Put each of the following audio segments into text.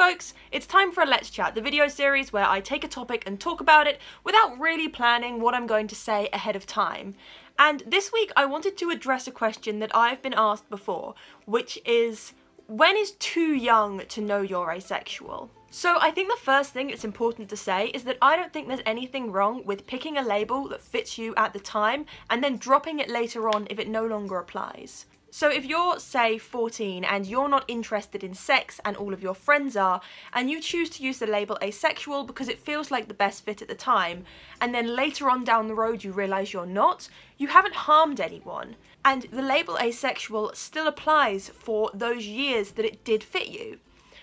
folks, it's time for a Let's Chat, the video series where I take a topic and talk about it without really planning what I'm going to say ahead of time. And this week I wanted to address a question that I've been asked before, which is, when is too young to know you're asexual? So I think the first thing it's important to say is that I don't think there's anything wrong with picking a label that fits you at the time and then dropping it later on if it no longer applies. So if you're, say, 14 and you're not interested in sex and all of your friends are, and you choose to use the label asexual because it feels like the best fit at the time, and then later on down the road you realise you're not, you haven't harmed anyone. And the label asexual still applies for those years that it did fit you.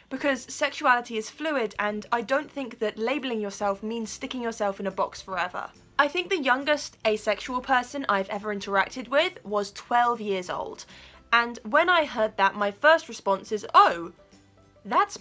Because sexuality is fluid, and I don't think that labelling yourself means sticking yourself in a box forever. I think the youngest asexual person I've ever interacted with was 12 years old, and when I heard that, my first response is, oh, that's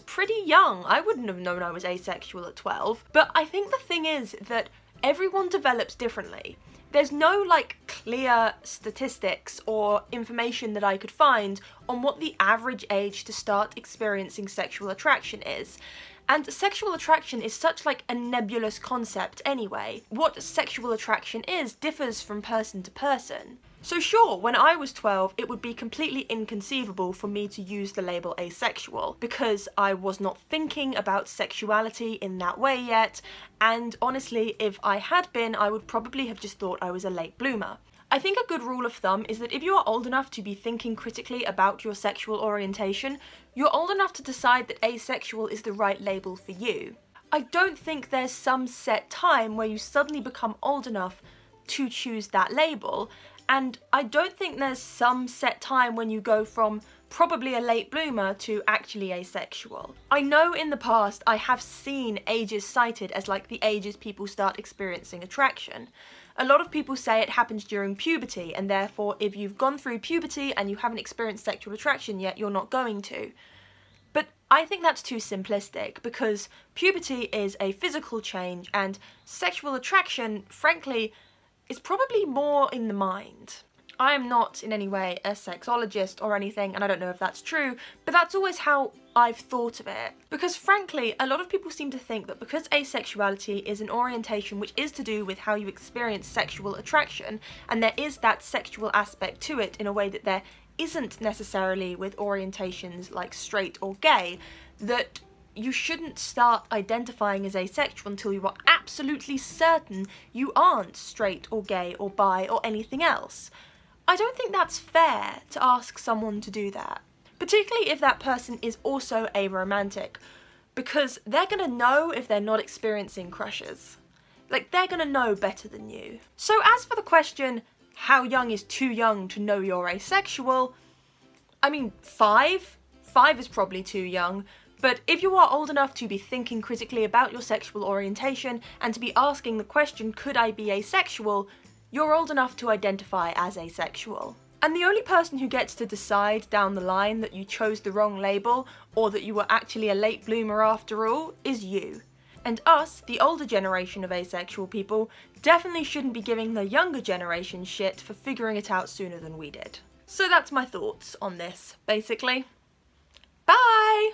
pretty young. I wouldn't have known I was asexual at 12. But I think the thing is that everyone develops differently. There's no, clear statistics or information that I could find on what the average age to start experiencing sexual attraction is. And sexual attraction is such, a nebulous concept anyway. What sexual attraction is differs from person to person. So sure, when I was 12, it would be completely inconceivable for me to use the label asexual, because I was not thinking about sexuality in that way yet, and honestly, if I had been, I would probably have just thought I was a late bloomer. I think a good rule of thumb is that if you are old enough to be thinking critically about your sexual orientation, you're old enough to decide that asexual is the right label for you. I don't think there's some set time where you suddenly become old enough to choose that label, and I don't think there's some set time when you go from probably a late bloomer to actually asexual. I know in the past I have seen ages cited as the ages people start experiencing attraction. A lot of people say it happens during puberty, and therefore if you've gone through puberty and you haven't experienced sexual attraction yet, you're not going to. But I think that's too simplistic, because puberty is a physical change and sexual attraction, frankly, is probably more in the mind. I am not in any way a sexologist or anything, and I don't know if that's true, but that's always how I've thought of it. Because frankly, a lot of people seem to think that because asexuality is an orientation which is to do with how you experience sexual attraction, and there is that sexual aspect to it in a way that there isn't necessarily with orientations like straight or gay, that you shouldn't start identifying as asexual until you are absolutely certain you aren't straight or gay or bi or anything else. I don't think that's fair to ask someone to do that, particularly if that person is also aromantic, because they're gonna know if they're not experiencing crushes. They're gonna know better than you. So as for the question, how young is too young to know you're asexual? I mean, 5? 5 is probably too young. But if you are old enough to be thinking critically about your sexual orientation and to be asking the question, could I be asexual, you're old enough to identify as asexual. And the only person who gets to decide down the line that you chose the wrong label, or that you were actually a late bloomer after all, is you. And us, the older generation of asexual people, definitely shouldn't be giving the younger generation shit for figuring it out sooner than we did. So that's my thoughts on this, basically. Bye!